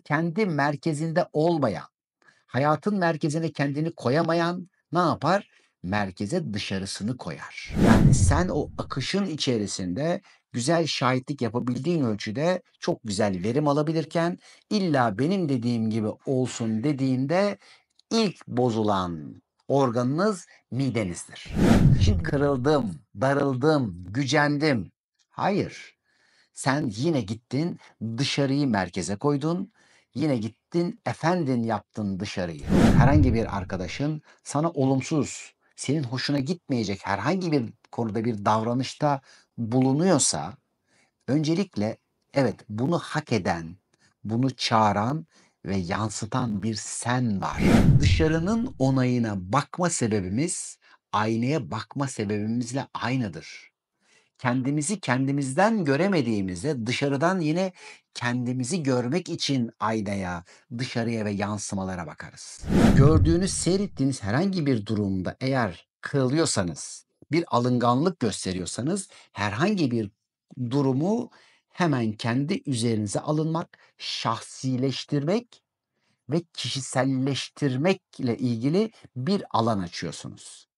Kendi merkezinde olmayan, hayatın merkezine kendini koyamayan ne yapar? Merkeze dışarısını koyar. Yani sen o akışın içerisinde güzel şahitlik yapabildiğin ölçüde çok güzel verim alabilirken illa benim dediğim gibi olsun dediğinde ilk bozulan organınız midenizdir. Şimdi kırıldım, darıldım, gücendim. Hayır. Sen yine gittin dışarıyı merkeze koydun. Yine gittin efendin yaptın dışarıyı. Herhangi bir arkadaşın sana olumsuz, senin hoşuna gitmeyecek herhangi bir konuda bir davranışta bulunuyorsa öncelikle evet bunu hak eden, bunu çağıran ve yansıtan bir sen var. Dışarının onayına bakma sebebimiz aynaya bakma sebebimizle aynıdır. Kendimizi kendimizden göremediğimizde dışarıdan yine kendimizi görmek için aynaya, dışarıya ve yansımalara bakarız. Gördüğünüz, seyrettiğiniz herhangi bir durumda eğer kırılıyorsanız, bir alınganlık gösteriyorsanız herhangi bir durumu hemen kendi üzerinize alınmak, şahsileştirmek ve kişiselleştirmekle ilgili bir alan açıyorsunuz.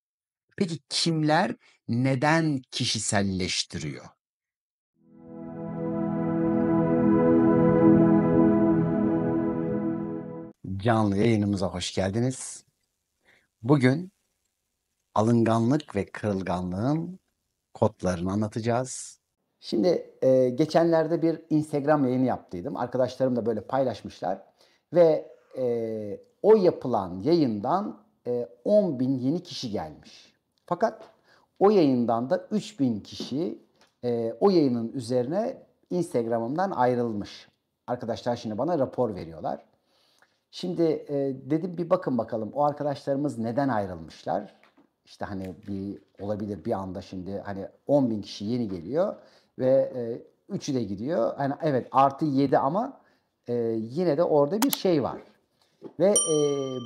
Peki kimler neden kişiselleştiriyor? Canlı yayınımıza hoş geldiniz. Bugün alınganlık ve kırılganlığın kodlarını anlatacağız. Şimdi geçenlerde bir Instagram yayını yaptıydım. Arkadaşlarım da böyle paylaşmışlar ve o yapılan yayından 10 bin yeni kişi gelmiş. Fakat o yayından da 3.000 kişi o yayının üzerine Instagram'ımdan ayrılmış. Arkadaşlar şimdi bana rapor veriyorlar. Şimdi dedim bir bakın bakalım o arkadaşlarımız neden ayrılmışlar? İşte hani bir olabilir bir anda şimdi hani 10 bin kişi yeni geliyor ve üçü de gidiyor. Hani evet artı 7 ama yine de orada bir şey var. Ve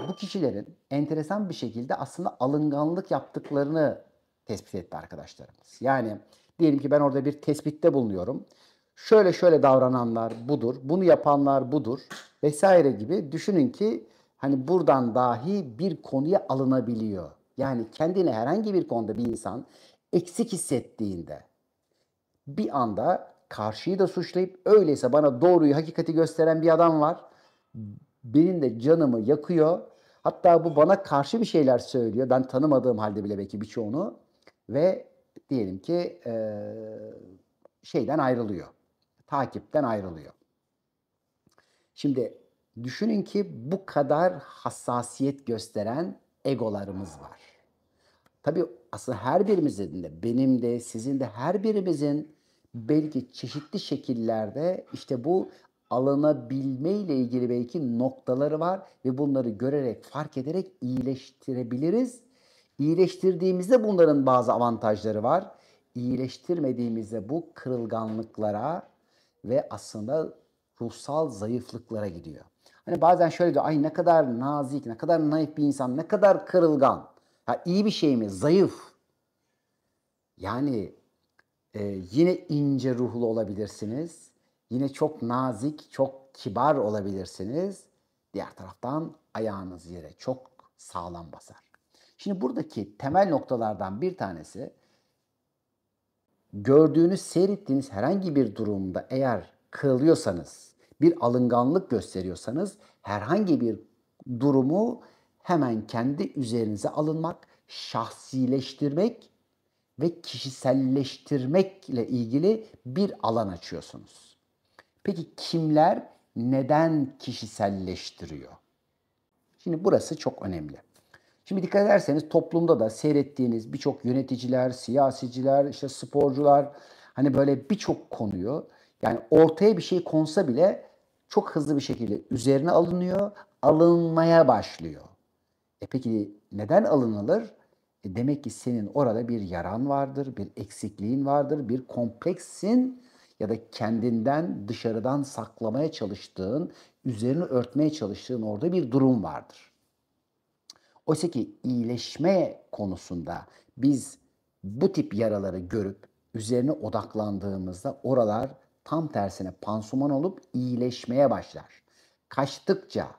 bu kişilerin enteresan bir şekilde aslında alınganlık yaptıklarını tespit etti arkadaşlarımız. Yani diyelim ki ben orada bir tespitte bulunuyorum. Şöyle şöyle davrananlar budur, bunu yapanlar budur vesaire gibi düşünün ki hani buradan dahi bir konuya alınabiliyor. Yani kendine herhangi bir konuda bir insan eksik hissettiğinde bir anda karşıyı da suçlayıp öyleyse bana doğruyu, hakikati gösteren bir adam var. Benim de canımı yakıyor. Hatta bu bana karşı bir şeyler söylüyor. Ben tanımadığım halde bile belki birçoğunu ve diyelim ki şeyden ayrılıyor. Takipten ayrılıyor. Şimdi düşünün ki bu kadar hassasiyet gösteren egolarımız var. Tabii aslında her birimizin de benim de sizin de her birimizin belki çeşitli şekillerde işte bu alınabilme ile ilgili belki noktaları var ve bunları görerek, fark ederek iyileştirebiliriz. İyileştirdiğimizde bunların bazı avantajları var. İyileştirmediğimizde bu kırılganlıklara ve aslında ruhsal zayıflıklara gidiyor. Hani bazen şöyle diyor, ay ne kadar nazik, ne kadar naif bir insan, ne kadar kırılgan. Ha, iyi bir şey mi? Zayıf. Yani yine ince ruhlu olabilirsiniz. Yine çok nazik, çok kibar olabilirsiniz. Diğer taraftan ayağınız yere çok sağlam basar. Şimdi buradaki temel noktalardan bir tanesi gördüğünüz, seyrettiğiniz herhangi bir durumda eğer kırılıyorsanız, bir alınganlık gösteriyorsanız herhangi bir durumu hemen kendi üzerinize alınmak, şahsileştirmek ve kişiselleştirmekle ilgili bir alan açıyorsunuz. Peki kimler neden kişiselleştiriyor? Şimdi burası çok önemli. Şimdi dikkat ederseniz toplumda da seyrettiğiniz birçok yöneticiler, siyasiciler, işte sporcular hani böyle birçok konuyu yani ortaya bir şey konsa bile çok hızlı bir şekilde üzerine alınıyor, alınmaya başlıyor. Peki neden alınılır? Demek ki senin orada bir yaran vardır, bir eksikliğin vardır, bir kompleksin ya da kendinden dışarıdan saklamaya çalıştığın, üzerini örtmeye çalıştığın orada bir durum vardır. Oysa ki iyileşme konusunda biz bu tip yaraları görüp üzerine odaklandığımızda oralar tam tersine pansuman olup iyileşmeye başlar. kaçtıkça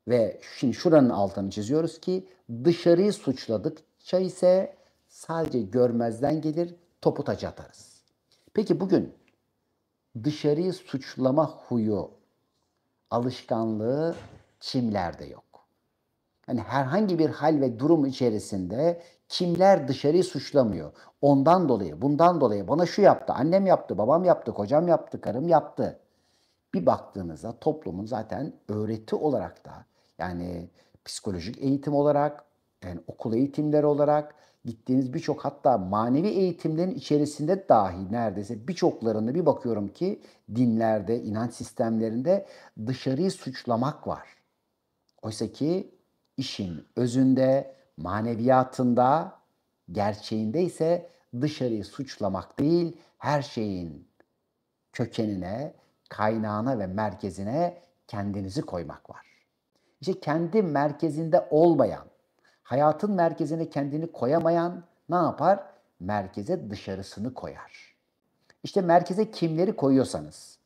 ve şimdi şuranın altını çiziyoruz ki dışarıyı suçladıkça ise sadece görmezden gelir, topu taça atarız. Peki bugün dışarıyı suçlama huyu, alışkanlığı kimlerde yok? Hani herhangi bir hal ve durum içerisinde kimler dışarıyı suçlamıyor? Ondan dolayı, bundan dolayı bana şu yaptı, annem yaptı, babam yaptı, kocam yaptı, karım yaptı. Bir baktığınızda toplumun zaten öğreti olarak da yani psikolojik eğitim olarak, yani okul eğitimleri olarak gittiğiniz birçok hatta manevi eğitimlerin içerisinde dahi neredeyse birçoklarında bir bakıyorum ki dinlerde, inanç sistemlerinde dışarıyı suçlamak var. Oysa ki işin özünde, maneviyatında, gerçeğinde ise dışarıyı suçlamak değil, her şeyin kökenine, kaynağına ve merkezine kendinizi koymak var. İşte kendi merkezinde olmayan, hayatın merkezine kendini koyamayan ne yapar? Merkeze dışarısını koyar. İşte merkeze kimleri koyuyorsanız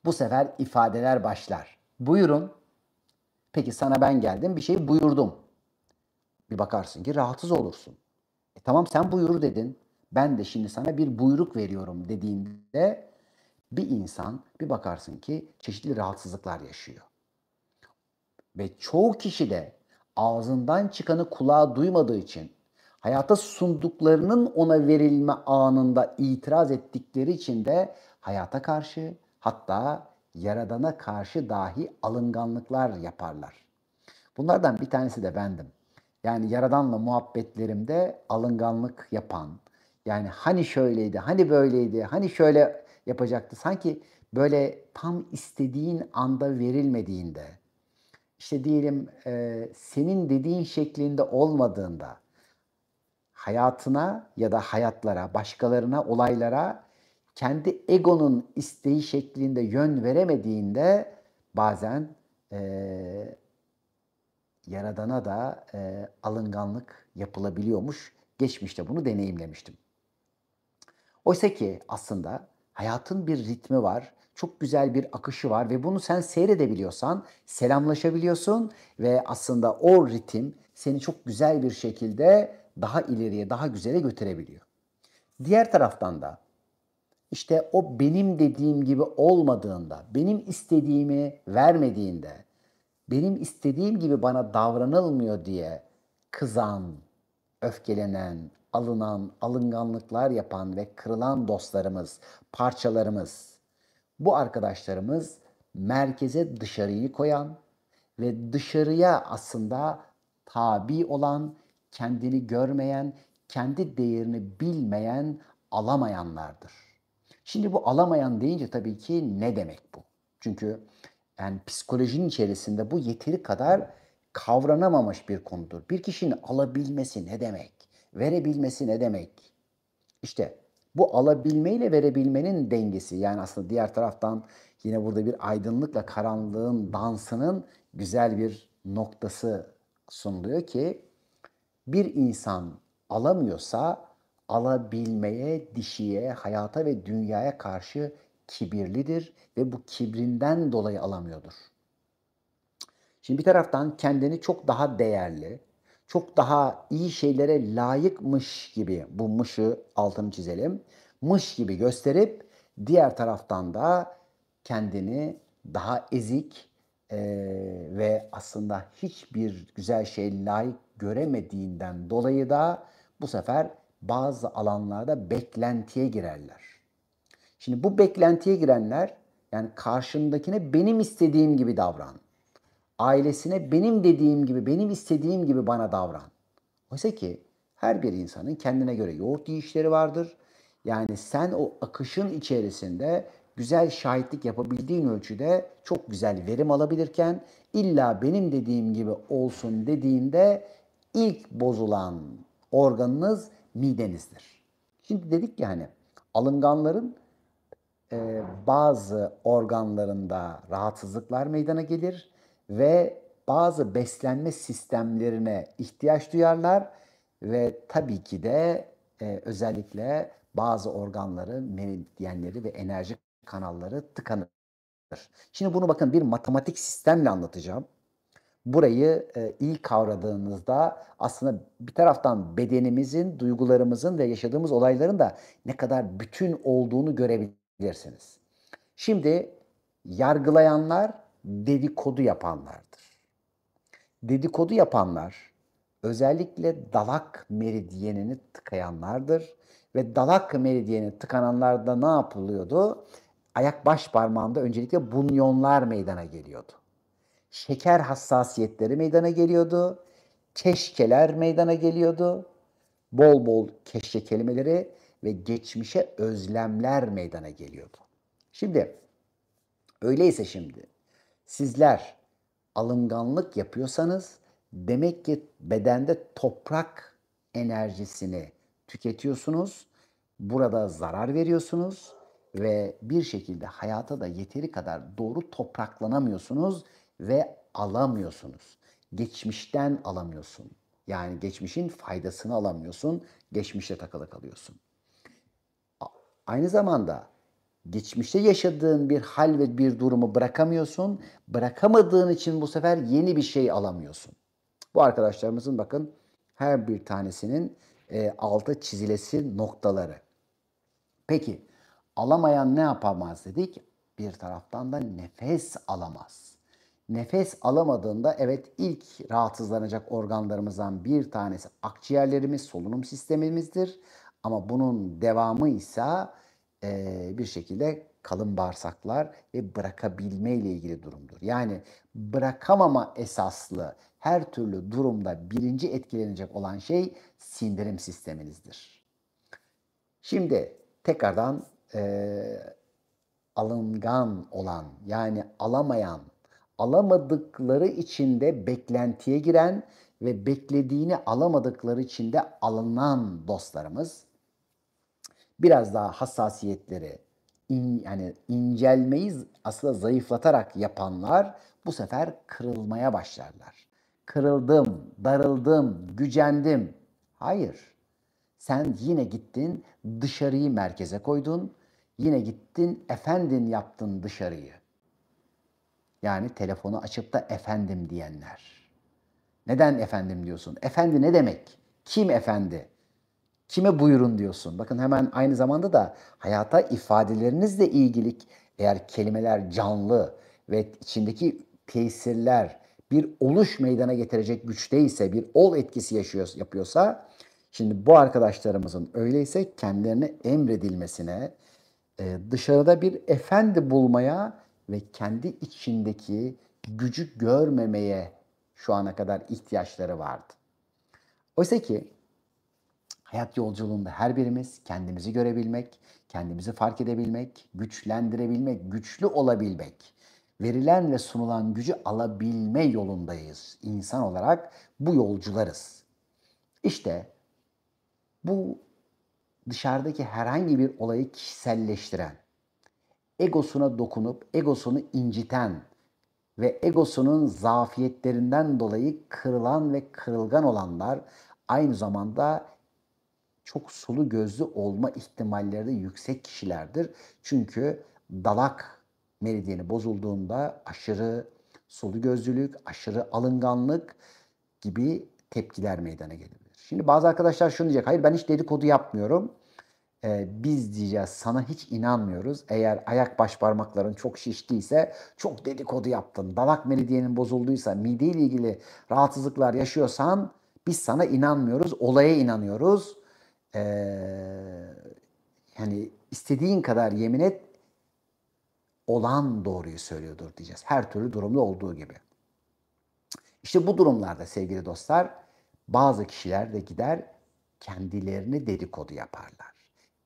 bu sefer ifadeler başlar. Buyurun. Peki sana ben geldim bir şey buyurdum. Bir bakarsın ki rahatsız olursun. Tamam sen buyur dedin. Ben de şimdi sana bir buyruk veriyorum dediğinde bir insan bir bakarsın ki çeşitli rahatsızlıklar yaşıyor. Ve çoğu kişi de ağzından çıkanı kulağı duymadığı için hayata sunduklarının ona verilme anında itiraz ettikleri için de hayata karşı hatta Yaradan'a karşı dahi alınganlıklar yaparlar. Bunlardan bir tanesi de bendim. Yani Yaradan'la muhabbetlerimde alınganlık yapan, yani hani şöyleydi, hani böyleydi, hani şöyle yapacaktı. Sanki böyle tam istediğin anda verilmediğinde, işte diyelim senin dediğin şeklinde olmadığında, hayatına ya da hayatlara, başkalarına, olaylara kendi egonun isteği şeklinde yön veremediğinde bazen Yaradana da alınganlık yapılabiliyormuş. Geçmişte bunu deneyimlemiştim. Oysa ki aslında hayatın bir ritmi var, çok güzel bir akışı var ve bunu sen seyredebiliyorsan selamlaşabiliyorsun ve aslında o ritim seni çok güzel bir şekilde daha ileriye, daha güzele götürebiliyor. Diğer taraftan da işte o benim dediğim gibi olmadığında, benim istediğimi vermediğinde, benim istediğim gibi bana davranılmıyor diye kızan, öfkelenen, alınan, alınganlıklar yapan ve kırılan dostlarımız, parçalarımız, bu arkadaşlarımız merkeze dışarıyı koyan ve dışarıya aslında tabi olan, kendini görmeyen, kendi değerini bilmeyen, alamayanlardır. Şimdi bu alamayan deyince tabii ki ne demek bu? Çünkü yani psikolojinin içerisinde bu yeteri kadar kavranamamış bir konudur. Bir kişinin alabilmesi ne demek? Verebilmesi ne demek? İşte bu alabilme ile verebilmenin dengesi yani aslında diğer taraftan yine burada bir aydınlıkla karanlığın dansının güzel bir noktası sunuluyor ki bir insan alamıyorsa alabilmeye, dişiye, hayata ve dünyaya karşı kibirlidir ve bu kibrinden dolayı alamıyordur. Şimdi bir taraftan kendini çok daha değerli, çok daha iyi şeylere layıkmış gibi, bu mışı altını çizelim, mış gibi gösterip diğer taraftan da kendini daha ezik ve aslında hiçbir güzel şeye layık göremediğinden dolayı da bu sefer bazı alanlarda beklentiye girerler. Şimdi bu beklentiye girenler yani karşındakine benim istediğim gibi davran. Ailesine benim dediğim gibi, benim istediğim gibi bana davran. Oysa ki her bir insanın kendine göre yoğurt yiyişleri vardır. Yani sen o akışın içerisinde güzel şahitlik yapabildiğin ölçüde çok güzel verim alabilirken illa benim dediğim gibi olsun dediğinde ilk bozulan organınız midenizdir. Şimdi dedik ki hani alınganların bazı organlarında rahatsızlıklar meydana gelir ve bazı beslenme sistemlerine ihtiyaç duyarlar ve tabii ki de özellikle bazı organları, meridyenleri ve enerji kanalları tıkanır. Şimdi bunu bakın bir matematik sistemle anlatacağım. Burayı iyi kavradığınızda aslında bir taraftan bedenimizin, duygularımızın ve yaşadığımız olayların da ne kadar bütün olduğunu görebilirsiniz. Şimdi yargılayanlar dedikodu yapanlardır. Dedikodu yapanlar özellikle dalak meridyenini tıkayanlardır ve dalak meridyenini tıkananlarda ne yapılıyordu? Ayak baş parmağında öncelikle bunyonlar meydana geliyordu. Şeker hassasiyetleri meydana geliyordu. Keşkeler meydana geliyordu. Bol bol keşke kelimeleri ve geçmişe özlemler meydana geliyordu. Şimdi öyleyse şimdi sizler alınganlık yapıyorsanız demek ki bedende toprak enerjisini tüketiyorsunuz. Burada zarar veriyorsunuz ve bir şekilde hayata da yeteri kadar doğru topraklanamıyorsunuz ve alamıyorsunuz. Geçmişten alamıyorsun. Yani geçmişin faydasını alamıyorsun. Geçmişte takılı kalıyorsun. Aynı zamanda geçmişte yaşadığın bir hal ve bir durumu bırakamıyorsun. Bırakamadığın için bu sefer yeni bir şey alamıyorsun. Bu arkadaşlarımızın bakın her bir tanesinin altı çizilesi noktaları. Peki alamayan ne yapamaz dedik? Bir taraftan da nefes alamaz. Nefes alamadığında evet ilk rahatsızlanacak organlarımızdan bir tanesi akciğerlerimiz, solunum sistemimizdir. Ama bunun devamı ise bir şekilde kalın bağırsaklar ve bırakabilme ile ilgili durumdur. Yani bırakamama esaslı her türlü durumda birinci etkilenecek olan şey sindirim sisteminizdir. Şimdi tekrardan alıngan olan yani alamayan, alamadıkları için de beklentiye giren ve beklediğini alamadıkları için de alınan dostlarımız biraz daha hassasiyetleri yani incelmeyi aslında zayıflatarak yapanlar bu sefer kırılmaya başlarlar. Kırıldım, darıldım, gücendim. Hayır. Sen yine gittin dışarıyı merkeze koydun. Yine gittin efendin yaptın dışarıyı. Yani telefonu açıp da efendim diyenler. Neden efendim diyorsun? Efendi ne demek? Kim efendi? Kime buyurun diyorsun? Bakın hemen aynı zamanda da hayata ifadelerinizle ilgili eğer kelimeler canlı ve içindeki tesirler bir oluş meydana getirecek güçteyse, bir ol etkisi yapıyorsa, şimdi bu arkadaşlarımızın öyleyse kendilerine emredilmesine, dışarıda bir efendi bulmaya ve kendi içindeki gücü görmemeye şu ana kadar ihtiyaçları vardı. Oysa ki hayat yolculuğunda her birimiz kendimizi görebilmek, kendimizi fark edebilmek, güçlendirebilmek, güçlü olabilmek, verilen ve sunulan gücü alabilme yolundayız. İnsan olarak bu yolcularız. İşte bu dışarıdaki herhangi bir olayı kişiselleştiren, egosuna dokunup egosunu inciten ve egosunun zafiyetlerinden dolayı kırılan ve kırılgan olanlar aynı zamanda çok sulu gözlü olma ihtimalleri de yüksek kişilerdir. Çünkü dalak meridyeni bozulduğunda aşırı sulu gözlülük, aşırı alınganlık gibi tepkiler meydana gelebilir. Şimdi bazı arkadaşlar şunu diyecek, hayır ben hiç dedikodu yapmıyorum. Biz diyeceğiz sana hiç inanmıyoruz. Eğer ayak baş parmakların çok şiştiyse çok dedikodu yaptın. Dalak meridyenin bozulduysa, mideyle ilgili rahatsızlıklar yaşıyorsan biz sana inanmıyoruz, olaya inanıyoruz. Yani istediğin kadar yemin et, olan doğruyu söylüyordur diyeceğiz. Her türlü durumda olduğu gibi. İşte bu durumlarda sevgili dostlar bazı kişiler de gider kendilerini dedikodu yaparlar.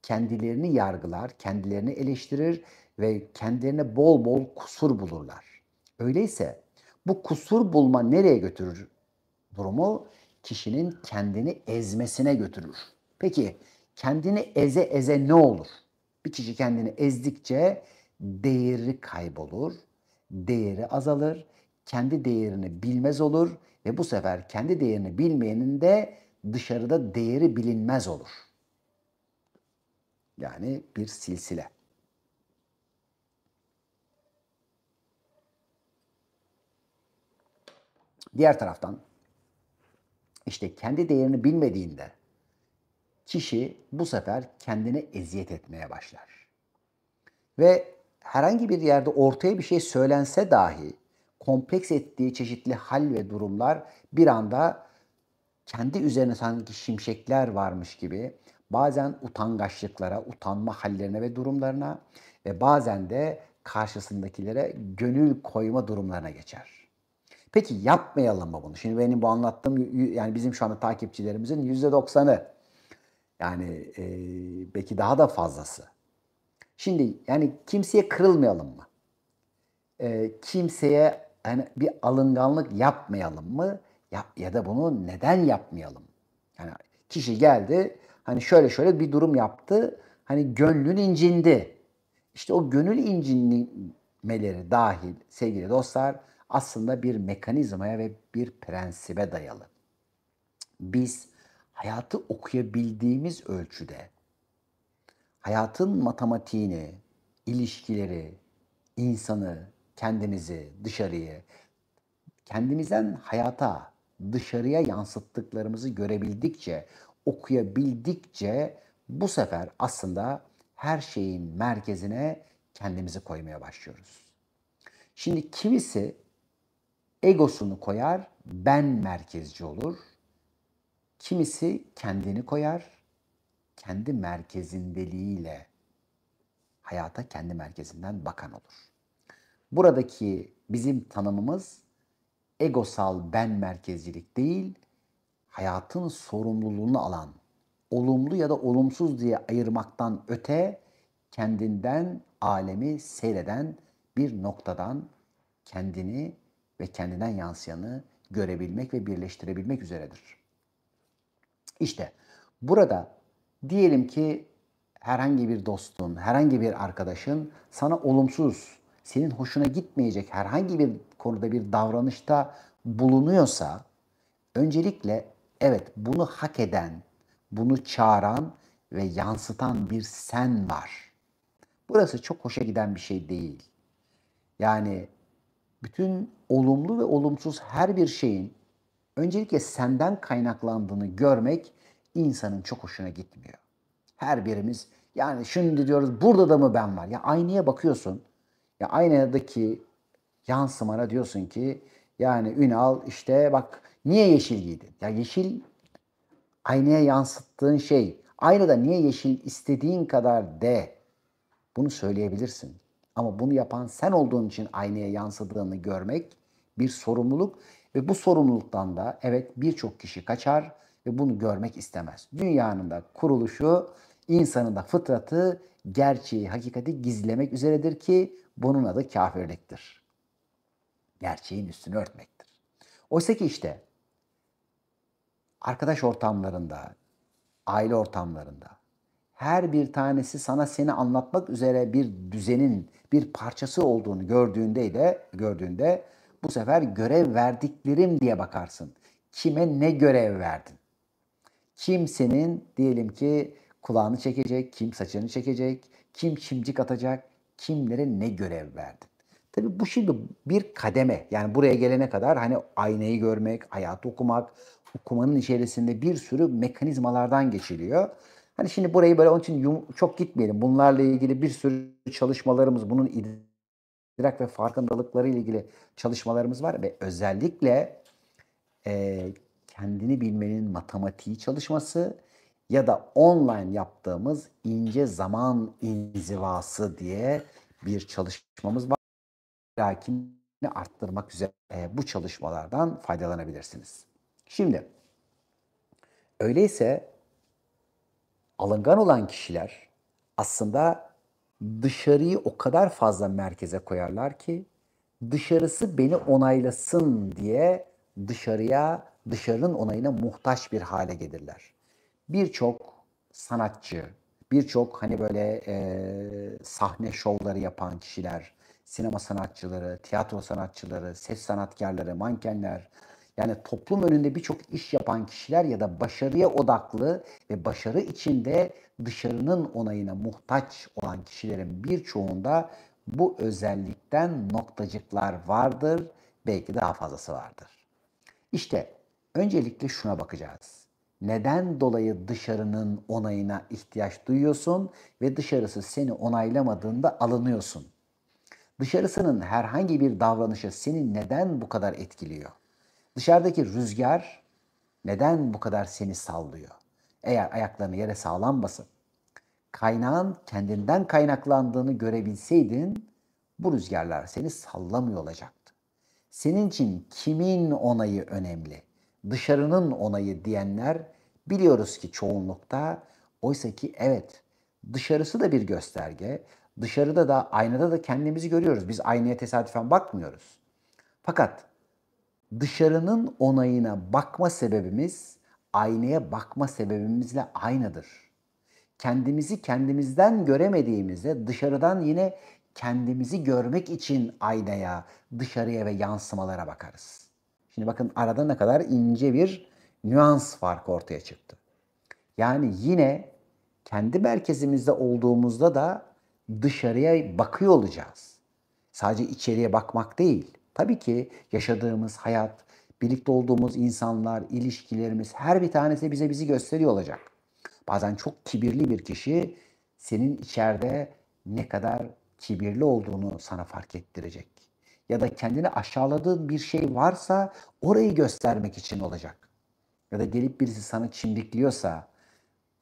Kendilerini yargılar, kendilerini eleştirir ve kendilerine bol bol kusur bulurlar. Öyleyse bu kusur bulma nereye götürür durumu? Kişinin kendini ezmesine götürür. Peki kendini eze eze ne olur? Bir kişi kendini ezdikçe değeri kaybolur, değeri azalır, kendi değerini bilmez olur ve bu sefer kendi değerini bilmeyenin de dışarıda değeri bilinmez olur. Yani bir silsile. Diğer taraftan işte kendi değerini bilmediğinde kişi bu sefer kendine eziyet etmeye başlar. Ve herhangi bir yerde ortaya bir şey söylense dahi kompleks ettiği çeşitli hal ve durumlar bir anda kendi üzerine sanki şimşekler varmış gibi bazen utangaçlıklara, utanma hallerine ve durumlarına ve bazen de karşısındakilere gönül koyma durumlarına geçer. Peki yapmayalım mı bunu? Şimdi benim bu anlattığım yani bizim şu anda takipçilerimizin %90'ı yani belki daha da fazlası. Şimdi yani kimseye kırılmayalım mı? Kimseye hani bir alınganlık yapmayalım mı? Ya da bunu neden yapmayalım? Yani kişi geldi, hani şöyle şöyle bir durum yaptı, hani gönlün incindi. İşte o gönül incinmeleri dahil sevgili dostlar aslında bir mekanizmaya ve bir prensibe dayalı. Biz hayatı okuyabildiğimiz ölçüde hayatın matematiğini, ilişkileri, insanı, kendimizi, dışarıyı, kendimizden hayata, dışarıya yansıttıklarımızı görebildikçe, okuyabildikçe bu sefer aslında her şeyin merkezine kendimizi koymaya başlıyoruz. Şimdi kimisi egosunu koyar, ben merkezci olur. Kimisi kendini koyar, kendi merkezindeliğiyle hayata kendi merkezinden bakan olur. Buradaki bizim tanımımız egosal ben merkezcilik değil, hayatın sorumluluğunu alan, olumlu ya da olumsuz diye ayırmaktan öte kendinden alemi seyreden bir noktadan kendini ve kendinden yansıyanı görebilmek ve birleştirebilmek üzeredir. İşte burada diyelim ki herhangi bir dostun, herhangi bir arkadaşın sana olumsuz, senin hoşuna gitmeyecek herhangi bir konuda bir davranışta bulunuyorsa öncelikle evet bunu hak eden, bunu çağıran ve yansıtan bir sen var. Burası çok hoşa giden bir şey değil. Yani bütün olumlu ve olumsuz her bir şeyin öncelikle senden kaynaklandığını görmek insanın çok hoşuna gitmiyor. Her birimiz yani şimdi diyoruz burada da mı ben var? Ya aynaya bakıyorsun. Ya aynadaki yansımana diyorsun ki yani Ünal işte bak niye yeşil giydin? Ya yeşil aynaya yansıttığın şey. Aynada niye yeşil istediğin kadar de. Bunu söyleyebilirsin. Ama bunu yapan sen olduğun için aynaya yansıdığını görmek bir sorumluluk ve bu sorumluluktan da evet birçok kişi kaçar ve bunu görmek istemez. Dünyanın da kuruluşu, insanın da fıtratı gerçeği, hakikati gizlemek üzeredir ki bunun adı kafirliktir. Gerçeğin üstünü örtmektir. Oysa ki işte arkadaş ortamlarında, aile ortamlarında her bir tanesi sana seni anlatmak üzere bir düzenin bir parçası olduğunu gördüğünde bu sefer görev verdiklerim diye bakarsın. Kime ne görev verdin? Kim senin diyelim ki kulağını çekecek, kim saçını çekecek, kim çimcik atacak, kimlere ne görev verdin? Tabii bu şimdi bir kademe. Yani buraya gelene kadar hani aynayı görmek, hayatı okumak, okumanın içerisinde bir sürü mekanizmalardan geçiliyor. Hani şimdi burayı böyle onun için çok gitmeyelim. Bunlarla ilgili bir sürü çalışmalarımız, bunun idrak ve farkındalıkları ile ilgili çalışmalarımız var ve özellikle kendini bilmenin matematiği çalışması ya da online yaptığımız ince zaman inzivası diye bir çalışmamız var. Lakini arttırmak üzere bu çalışmalardan faydalanabilirsiniz. Şimdi öyleyse alıngan olan kişiler aslında dışarıyı o kadar fazla merkeze koyarlar ki dışarısı beni onaylasın diye dışarının onayına muhtaç bir hale gelirler. Birçok sanatçı, birçok hani böyle sahne şovları yapan kişiler, sinema sanatçıları, tiyatro sanatçıları, ses sanatkarları, mankenler, yani toplum önünde birçok iş yapan kişiler ya da başarıya odaklı ve başarı içinde dışarının onayına muhtaç olan kişilerin birçoğunda bu özellikten noktacıklar vardır, belki daha fazlası vardır. İşte öncelikle şuna bakacağız. Neden dolayı dışarının onayına ihtiyaç duyuyorsun ve dışarısı seni onaylamadığında alınıyorsun? Dışarısının herhangi bir davranışı seni neden bu kadar etkiliyor? Dışarıdaki rüzgar neden bu kadar seni sallıyor? Eğer ayaklarını yere sağlam basıp kaynağın kendinden kaynaklandığını görebilseydin bu rüzgarlar seni sallamıyor olacaktı. Senin için kimin onayı önemli? Dışarının onayı diyenler biliyoruz ki çoğunlukta. Oysa ki evet, dışarısı da bir gösterge. Dışarıda da, aynada da kendimizi görüyoruz. Biz aynaya tesadüfen bakmıyoruz. Fakat dışarının onayına bakma sebebimiz aynaya bakma sebebimizle aynıdır. Kendimizi kendimizden göremediğimizde dışarıdan yine kendimizi görmek için aynaya, dışarıya ve yansımalara bakarız. Şimdi bakın arada ne kadar ince bir nüans farkı ortaya çıktı. Yani yine kendi merkezimizde olduğumuzda da dışarıya bakıyor olacağız. Sadece içeriye bakmak değil. Tabii ki yaşadığımız hayat, birlikte olduğumuz insanlar, ilişkilerimiz her bir tanesi bizi gösteriyor olacak. Bazen çok kibirli bir kişi senin içeride ne kadar kibirli olduğunu sana fark ettirecek. Ya da kendini aşağıladığın bir şey varsa orayı göstermek için olacak. Ya da gelip birisi sana çimdikliyorsa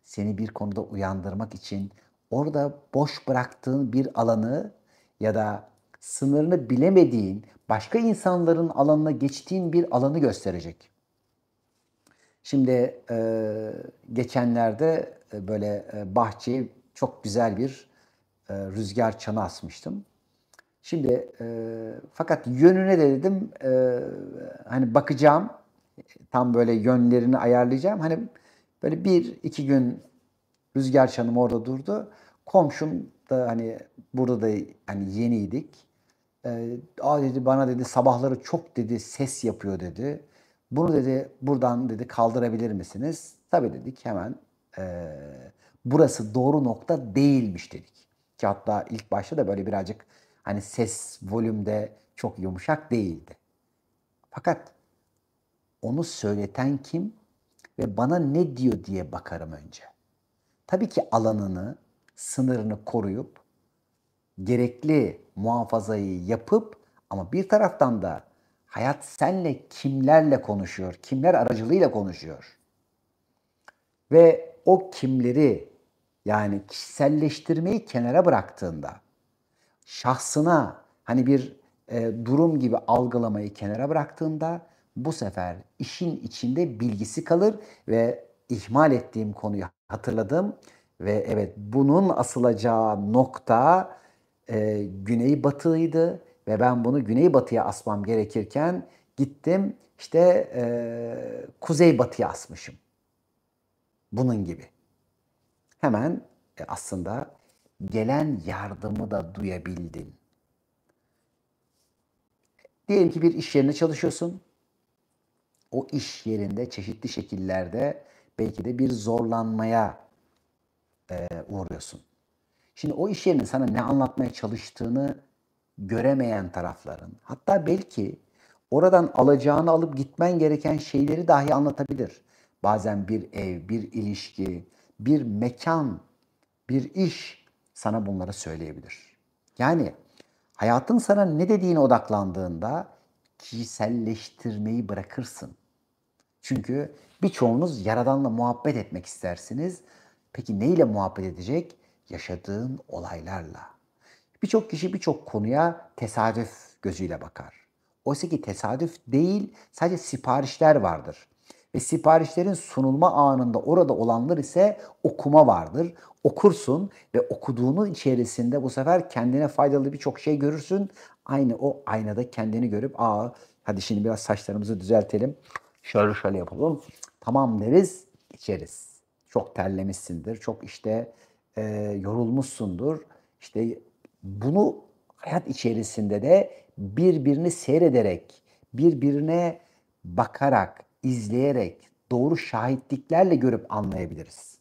seni bir konuda uyandırmak için orada boş bıraktığın bir alanı ya da sınırını bilemediğin, başka insanların alanına geçtiğin bir alanı gösterecek. Şimdi geçenlerde böyle bahçeye çok güzel bir rüzgar çanı asmıştım. Şimdi fakat yönüne de dedim hani bakacağım, tam böyle yönlerini ayarlayacağım. Hani böyle bir iki gün rüzgar çanım orada durdu. Komşum da hani burada da hani yeniydik. Aa dedi, bana dedi sabahları çok dedi ses yapıyor dedi. Bunu dedi buradan dedi kaldırabilir misiniz? Tabii dedik hemen. Ee, Burası doğru nokta değilmiş dedik. Ki hatta ilk başta da böyle birazcık hani ses volümde çok yumuşak değildi. Fakat onu söyleten kim ve bana ne diyor diye bakarım önce. Tabii ki alanını, sınırını koruyup gerekli muhafazayı yapıp ama bir taraftan da hayat senle kimlerle konuşuyor, kimler aracılığıyla konuşuyor. Ve o kimleri yani kişiselleştirmeyi kenara bıraktığında, şahsına hani bir durum gibi algılamayı kenara bıraktığında bu sefer işin içinde bilgisi kalır ve ihmal ettiğim konuyu hatırladım ve evet bunun asılacağı nokta güneybatıydı ve ben bunu güneybatıya asmam gerekirken gittim işte kuzeybatıya asmışım. Bunun gibi. Hemen aslında gelen yardımı da duyabildin. Diyelim ki bir iş yerinde çalışıyorsun. O iş yerinde çeşitli şekillerde belki de bir zorlanmaya uğruyorsun. Şimdi o iş yerinin sana ne anlatmaya çalıştığını göremeyen tarafların, hatta belki oradan alacağını alıp gitmen gereken şeyleri dahi anlatabilir. Bazen bir ev, bir ilişki, bir mekan, bir iş sana bunları söyleyebilir. Yani hayatın sana ne dediğine odaklandığında kişiselleştirmeyi bırakırsın. Çünkü birçoğunuz Yaradan'la muhabbet etmek istersiniz. Peki neyle muhabbet edecek? Yaşadığın olaylarla. Birçok kişi birçok konuya tesadüf gözüyle bakar. Oysa ki tesadüf değil, sadece siparişler vardır. Ve siparişlerin sunulma anında orada olanlar ise okuma vardır. Okursun ve okuduğunun içerisinde bu sefer kendine faydalı birçok şey görürsün. Aynı o aynada kendini görüp hadi şimdi biraz saçlarımızı düzeltelim. Şöyle yapalım. Tamam deriz, içeriz. Çok terlemişsindir, çok işte yorulmuşsundur. İşte bunu hayat içerisinde de birbirini seyrederek, birbirine bakarak, izleyerek, doğru şahitliklerle görüp anlayabiliriz.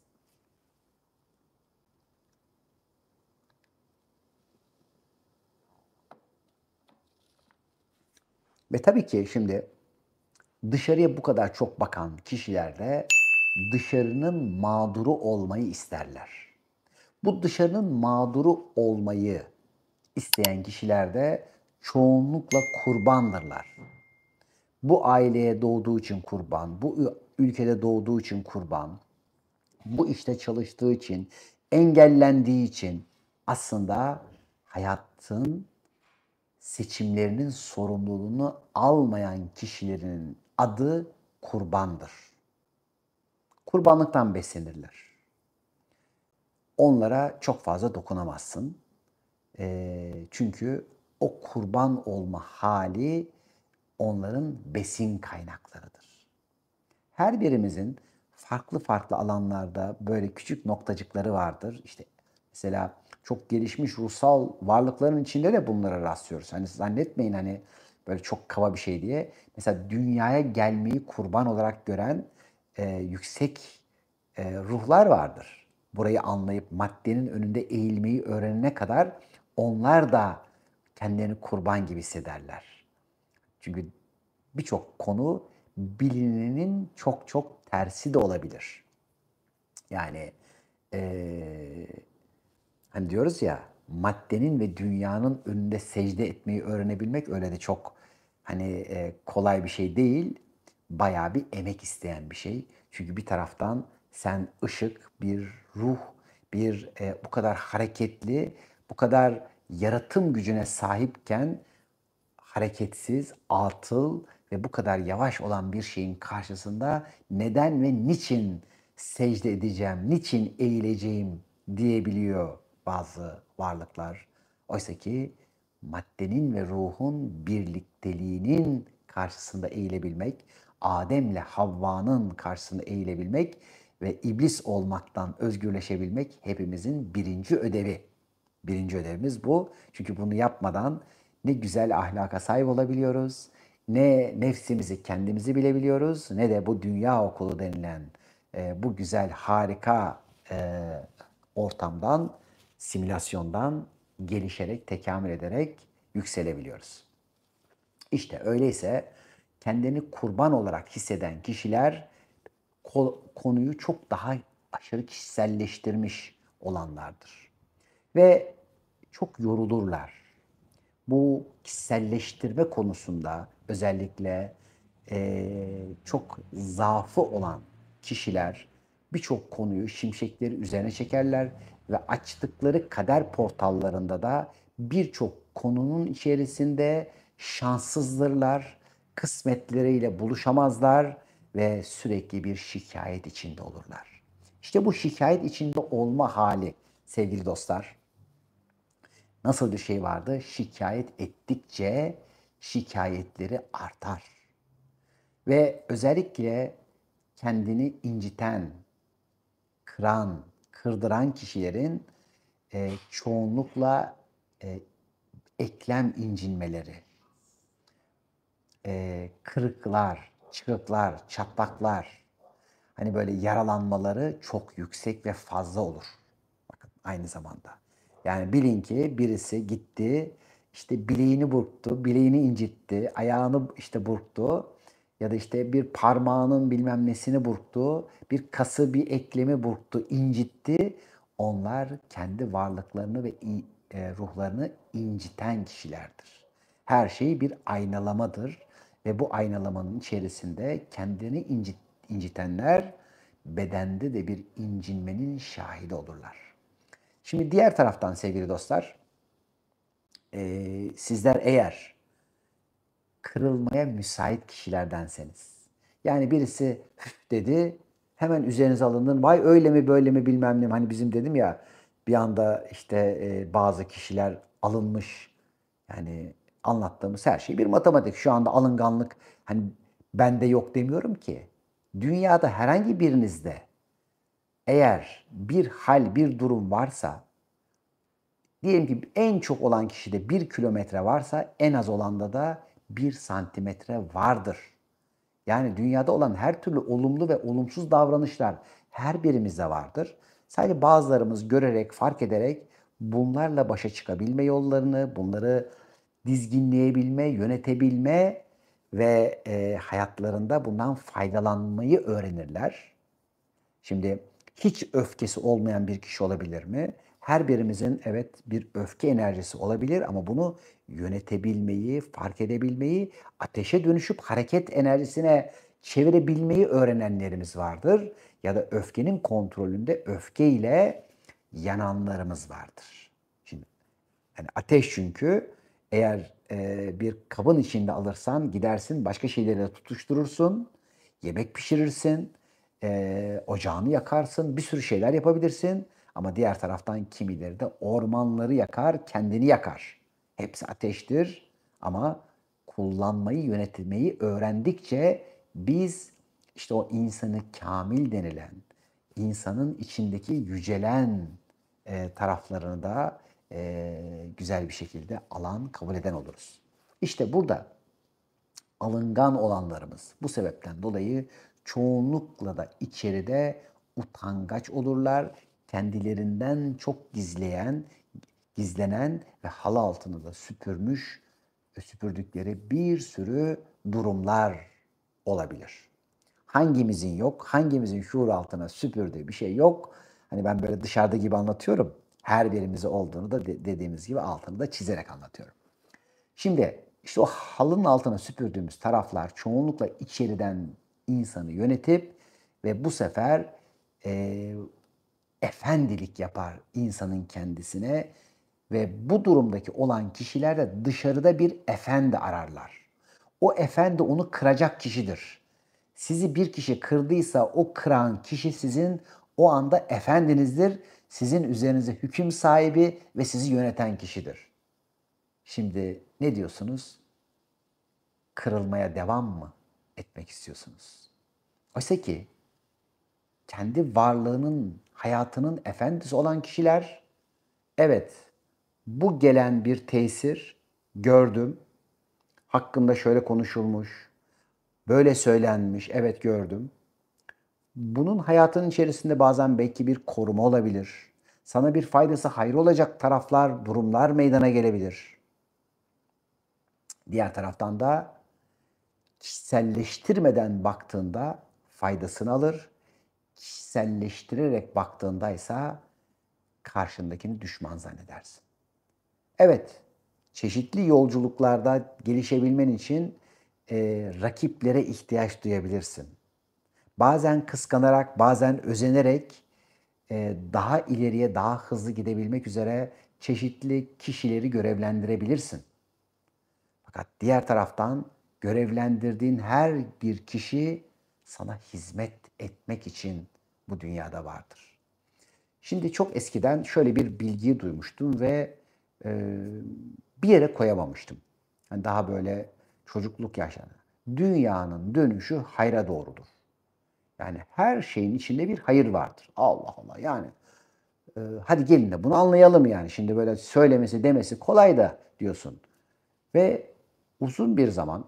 Ve tabii ki şimdi Dışarıya bu kadar çok bakan kişiler de dışarının mağduru olmayı isterler. Bu dışarının mağduru olmayı isteyen kişiler de çoğunlukla kurbandırlar. Bu aileye doğduğu için kurban, bu ülkede doğduğu için kurban, bu işte çalıştığı için, engellendiği için aslında hayatın seçimlerinin sorumluluğunu almayan kişilerin adı kurbandır. Kurbanlıktan beslenirler. Onlara çok fazla dokunamazsın. Çünkü o kurban olma hali onların besin kaynaklarıdır. Her birimizin farklı farklı alanlarda böyle küçük noktacıkları vardır. İşte mesela çok gelişmiş ruhsal varlıkların içinde de bunlara rastlıyoruz. Hani zannetmeyin hani böyle çok kaba bir şey diye. Mesela dünyaya gelmeyi kurban olarak gören yüksek ruhlar vardır. Burayı anlayıp maddenin önünde eğilmeyi öğrenene kadar onlar da kendilerini kurban gibi hissederler. Çünkü birçok konu bilinenin çok çok tersi de olabilir. Yani hani diyoruz ya maddenin ve dünyanın önünde secde etmeyi öğrenebilmek öyle de çok hani kolay bir şey değil. Bayağı bir emek isteyen bir şey. Çünkü bir taraftan sen ışık, bir ruh, bir bu kadar hareketli, bu kadar yaratım gücüne sahipken hareketsiz, atıl ve bu kadar yavaş olan bir şeyin karşısında neden ve niçin secde edeceğim, niçin eğileceğim diyebiliyor bazı varlıklar. Oysa ki maddenin ve ruhun birlikteliğinin karşısında eğilebilmek, Adem'le Havva'nın karşısında eğilebilmek ve iblis olmaktan özgürleşebilmek hepimizin birinci ödevi. Birinci ödevimiz bu. Çünkü bunu yapmadan ne güzel ahlaka sahip olabiliyoruz, ne nefsimizi kendimizi bilebiliyoruz, ne de bu dünya okulu denilen bu güzel harika ortamdan, simülasyondan gelişerek, tekamül ederek yükselebiliyoruz. İşte öyleyse kendini kurban olarak hisseden kişiler konuyu çok daha aşırı kişiselleştirmiş olanlardır. Ve çok yorulurlar. Bu kişiselleştirme konusunda özellikle çok zaafı olan kişiler birçok konuyu şimşekleri üzerine çekerler ve açtıkları kader portallarında da birçok konunun içerisinde şanssızdırlar, kısmetleriyle buluşamazlar ve sürekli bir şikayet içinde olurlar. İşte bu şikayet içinde olma hali sevgili dostlar, nasıl bir şey vardı? Şikayet ettikçe şikayetleri artar. Ve özellikle kendini inciten, kıran, kırdıran kişilerin çoğunlukla eklem incinmeleri, kırıklar, çıkıklar, çatlaklar, hani böyle yaralanmaları çok yüksek ve fazla olur. Bakın aynı zamanda. Yani bilin ki birisi gitti, işte bileğini burktu, bileğini incitti, ayağını işte burktu ya da işte bir parmağının bilmem nesini burktu, bir kası, bir eklemi burktu, incitti. Onlar kendi varlıklarını ve ruhlarını inciten kişilerdir. Her şey bir aynalamadır ve bu aynalamanın içerisinde kendini incitenler bedende de bir incinmenin şahidi olurlar. Şimdi diğer taraftan sevgili dostlar, sizler eğer kırılmaya müsait kişilerdenseniz, yani birisi "Üf" dedi, hemen üzerinize alındın, vay öyle mi böyle mi bilmem ne, hani bizim dedim ya bir anda işte bazı kişiler alınmış, yani anlattığımız her şey bir matematik. Şu anda alınganlık hani bende yok demiyorum ki. Dünyada herhangi birinizde eğer bir hal, bir durum varsa, diyelim ki en çok olan kişide 1 kilometre varsa en az olanda da 1 santimetre vardır. Yani dünyada olan her türlü olumlu ve olumsuz davranışlar her birimizde vardır. Sadece bazılarımız görerek, fark ederek bunlarla başa çıkabilme yollarını, bunları dizginleyebilme, yönetebilme ve hayatlarında bundan faydalanmayı öğrenirler. Şimdi hiç öfkesi olmayan bir kişi olabilir mi? Her birimizin evet bir öfke enerjisi olabilir ama bunu yönetebilmeyi, fark edebilmeyi, ateşe dönüşüp hareket enerjisine çevirebilmeyi öğrenenlerimiz vardır. Ya da öfkenin kontrolünde öfkeyle yananlarımız vardır. Şimdi yani ateş çünkü eğer bir kabın içinde alırsan gidersin başka şeyleri tutuşturursun, yemek pişirirsin, ocağını yakarsın, bir sürü şeyler yapabilirsin. Ama diğer taraftan kimileri de ormanları yakar, kendini yakar. Hepsi ateştir ama kullanmayı, yönetmeyi öğrendikçe biz işte o insanı kamil denilen, insanın içindeki yücelen taraflarını da güzel bir şekilde alan, kabul eden oluruz. İşte burada alıngan olanlarımız bu sebepten dolayı çoğunlukla da içeride utangaç olurlar. Kendilerinden çok gizlenen ve halı altını da süpürdükleri bir sürü durumlar olabilir. Hangimizin yok, hangimizin şuur altına süpürdüğü bir şey yok. Hani ben böyle dışarıda gibi anlatıyorum. Her birimizi olduğunu da dediğimiz gibi altını da çizerek anlatıyorum. Şimdi işte o halının altına süpürdüğümüz taraflar çoğunlukla içeriden insanı yönetip ve bu sefer e, efendilik yapar insanın kendisine ve bu durumdaki olan kişiler de dışarıda bir efendi ararlar. O efendi onu kıracak kişidir. Sizi bir kişi kırdıysa o kıran kişi sizin o anda efendinizdir. Sizin üzerinize hüküm sahibi ve sizi yöneten kişidir. Şimdi ne diyorsunuz? Kırılmaya devam mı etmek istiyorsunuz? Oysa ki kendi varlığının, hayatının efendisi olan kişiler, evet bu gelen bir tesir gördüm, hakkında şöyle konuşulmuş, böyle söylenmiş, evet gördüm. Bunun hayatın içerisinde bazen belki bir koruma olabilir. Sana bir faydası hayır olacak taraflar, durumlar meydana gelebilir. Diğer taraftan da kişiselleştirmeden baktığında faydasını alır. Kişiselleştirerek baktığında ise karşındakini düşman zannedersin. Evet, çeşitli yolculuklarda gelişebilmen için rakiplere ihtiyaç duyabilirsin. Bazen kıskanarak, bazen özenerek daha ileriye, daha hızlı gidebilmek üzere çeşitli kişileri görevlendirebilirsin. Fakat diğer taraftan görevlendirdiğin her bir kişi sana hizmet etmek için bu dünyada vardır. Şimdi çok eskiden şöyle bir bilgiyi duymuştum ve e, bir yere koyamamıştım. Yani daha böyle çocukluk yaşlarında. Dünyanın dönüşü hayra doğrudur. Yani her şeyin içinde bir hayır vardır. Allah Allah yani. Hadi gelin de bunu anlayalım yani. Şimdi böyle söylemesi demesi kolay da diyorsun. Ve uzun bir zaman